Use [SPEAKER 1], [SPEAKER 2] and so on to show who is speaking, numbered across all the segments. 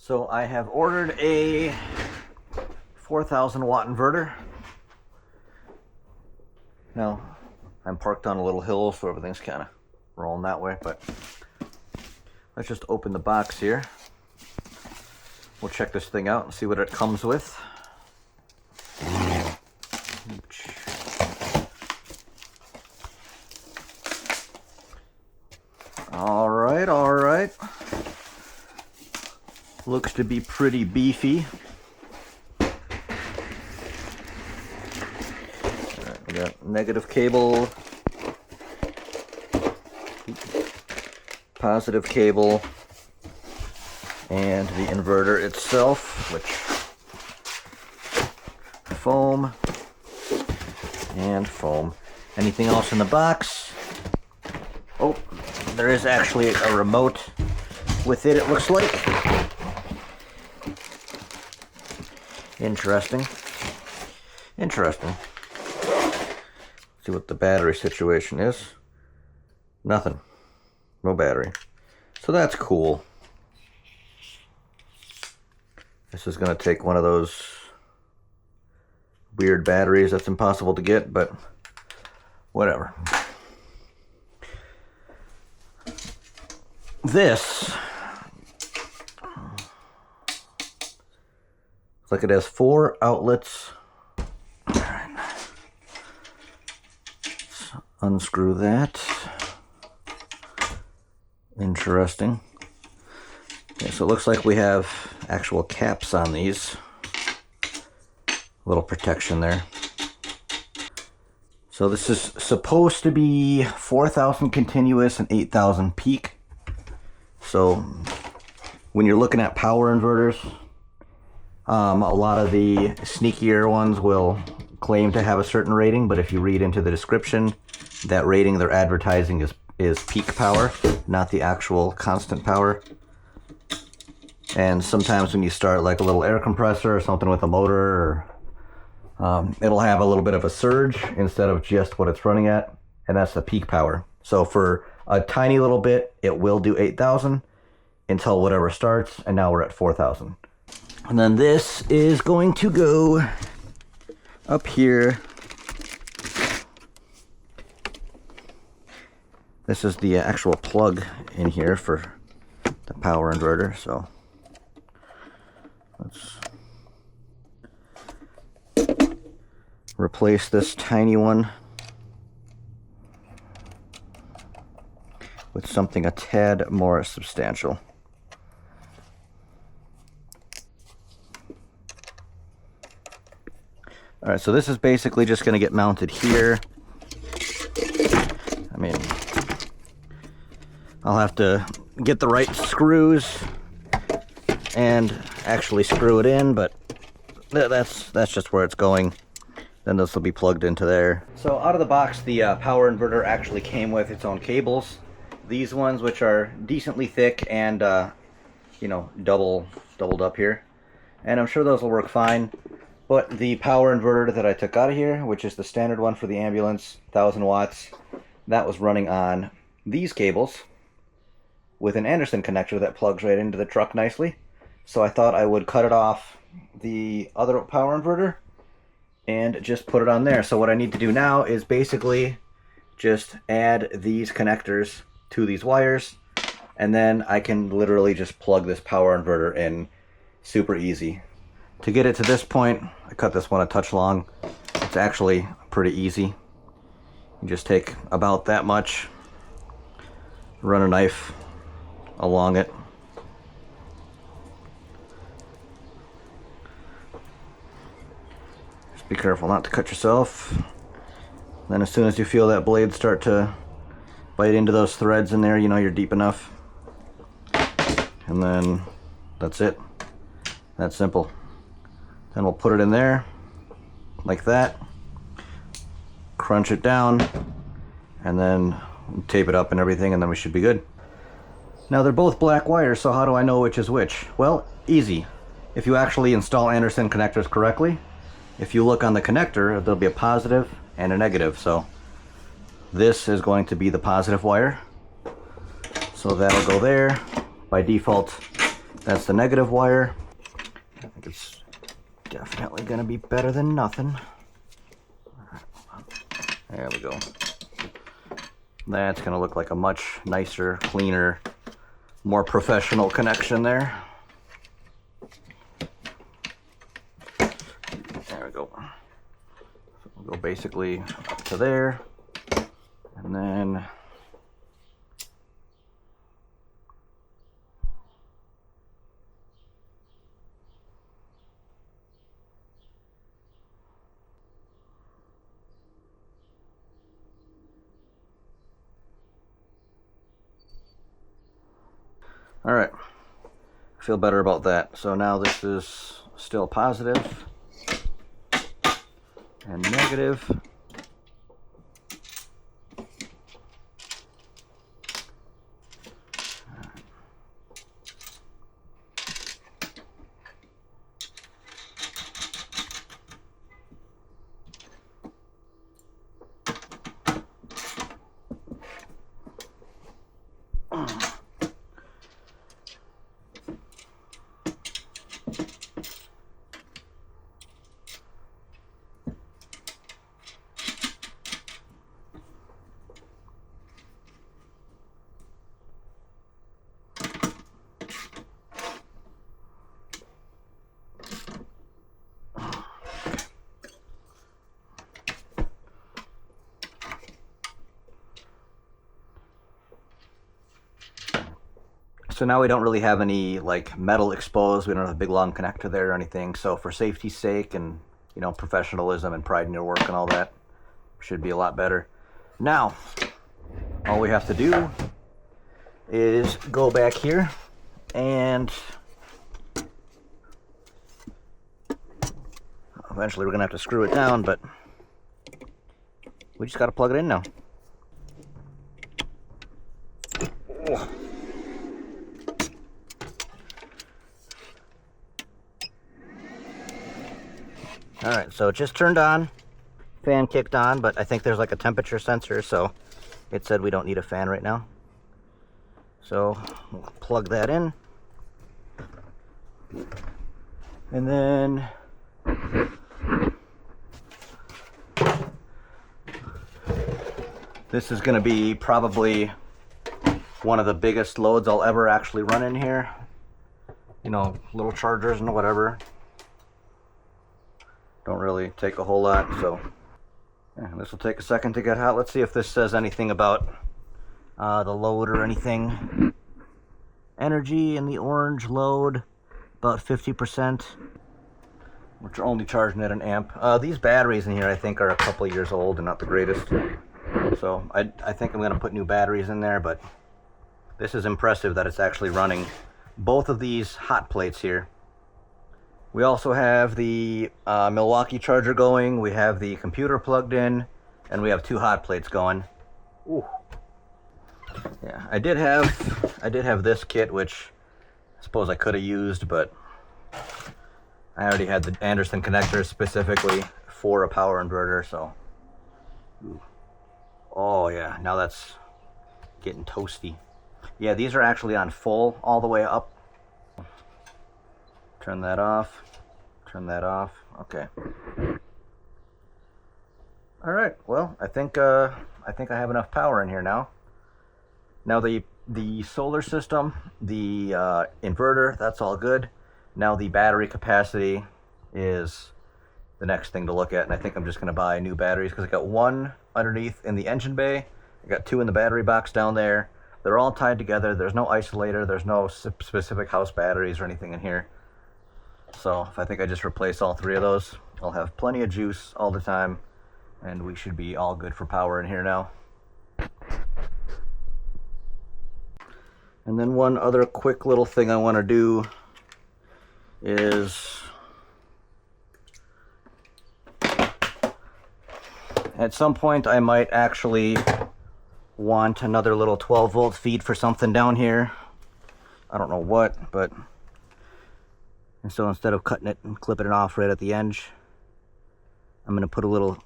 [SPEAKER 1] So I have ordered a 4,000 watt inverter. Now, I'm parked on a little hill, so everything's kind of rolling that way, but let's just open the box here. We'll check this thing out and see what it comes with. All right. Looks to be pretty beefy. Alright, we got negative cable, positive cable, and the inverter itself, which foam and foam. Anything else in the box? Oh, there is actually a remote with it looks like. Interesting. See what the battery situation is. Nothing. No battery. So that's cool. This is going to take one of those weird batteries that's impossible to get, but whatever. This looks like it has 4 outlets. All right. Let's unscrew that. Interesting. Okay, so it looks like we have actual caps on these. A little protection there. So this is supposed to be 4,000 continuous and 8,000 peak. So when you're looking at power inverters, a lot of the sneakier ones will claim to have a certain rating, but if you read into the description, that rating they're advertising is peak power, not the actual constant power. And sometimes when you start like a little air compressor or something with a motor, or, it'll have a little bit of a surge instead of just what it's running at, and that's the peak power. So for a tiny little bit, it will do 8,000 until whatever starts, and now we're at 4,000. And then this is going to go up here. This is the actual plug in here for the power inverter, so let's replace this tiny one with something a tad more substantial. Alright, so this is basically just going to get mounted here. I mean, I'll have to get the right screws and actually screw it in, but that's just where it's going. Then this will be plugged into there. So out of the box, the power inverter actually came with its own cables. These ones, which are decently thick and you know, doubled up here, and I'm sure those will work fine. But the power inverter that I took out of here, which is the standard one for the ambulance, 1,000 watts, that was running on these cables with an Anderson connector that plugs right into the truck nicely. So I thought I would cut it off the other power inverter and just put it on there. So what I need to do now is basically just add these connectors to these wires, and then I can literally just plug this power inverter in super easy. To get it to this point, I cut this one a touch long. It's actually pretty easy. You just take about that much, run a knife along it. Just be careful not to cut yourself. Then as soon as you feel that blade start to bite into those threads in there, you know you're deep enough. And then that's it. That's simple. Then we'll put it in there like that, crunch it down, and then tape it up and everything, and then we should be good. Now they're both black wires, so how do I know which is which? Well, easy. If you actually install Anderson connectors correctly, if you look on the connector, there'll be a positive and a negative. So this is going to be the positive wire. So that'll go there. By default, That's the negative wire. I think it's definitely going to be better than nothing. There we go. That's going to look like a much nicer, cleaner, more professional connection there. There we go. So we'll go basically up to there, and then all right, feel better about that. So now this is still positive and negative. So now we don't really have any like metal exposed. We don't have a big long connector there or anything. So for safety's sake and, you know, professionalism and pride in your work and all that, should be a lot better. Now, all we have to do is go back here and eventually we're gonna have to screw it down, but we just gotta plug it in now. Alright, so it just turned on, fan kicked on, but I think there's like a temperature sensor, so it said we don't need a fan right now. So we'll plug that in. And then this is going to be probably one of the biggest loads I'll ever actually run in here. You know, little chargers and whatever. Don't really take a whole lot, so yeah, this will take a second to get hot. Let's see if this says anything about the load or anything. Energy in the orange load, about 50%, which are only charging at an amp. These batteries in here I think are a couple of years old and not the greatest. So I think I'm going to put new batteries in there, but this is impressive that it's actually running both of these hot plates here. We also have the Milwaukee charger going, we have the computer plugged in, and we have two hot plates going. Ooh. Yeah, I did have this kit, which I suppose I could have used, but I already had the Anderson connectors specifically for a power inverter, so. Ooh. Oh yeah, now that's getting toasty. Yeah, these are actually on full all the way up. Turn that off. Turn that off. Okay. All right. Well, I think I have enough power in here now. Now the solar system, the inverter, that's all good. Now the battery capacity is the next thing to look at, and I think I'm just going to buy new batteries because I got one underneath in the engine bay. I got two in the battery box down there. They're all tied together. There's no isolator. There's no specific house batteries or anything in here. So if I think I just replace all three of those, I'll have plenty of juice all the time, and we should be all good for power in here now. And then one other quick little thing I want to do is at some point I might actually want another little 12 volt feed for something down here. I don't know what, but and so instead of cutting it and clipping it off right at the edge, I'm going to put a little,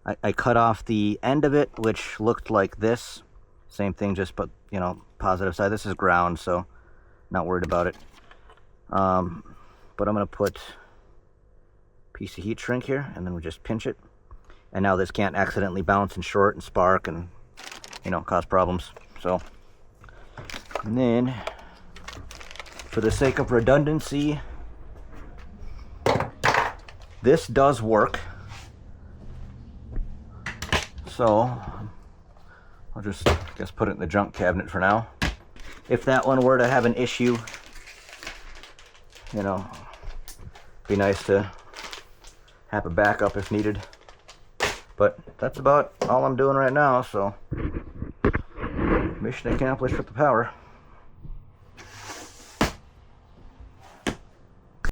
[SPEAKER 1] I cut off the end of it, which looked like this. Same thing, just but, you know, positive side. This is ground, so not worried about it. But I'm going to put a piece of heat shrink here, and then we just pinch it. And now this can't accidentally bounce and short and spark and, you know, cause problems. So, and then for the sake of redundancy, this does work. So I'll just, I guess, put it in the junk cabinet for now. If that one were to have an issue, you know, be nice to have a backup if needed. But that's about all I'm doing right now, so mission accomplished with the power.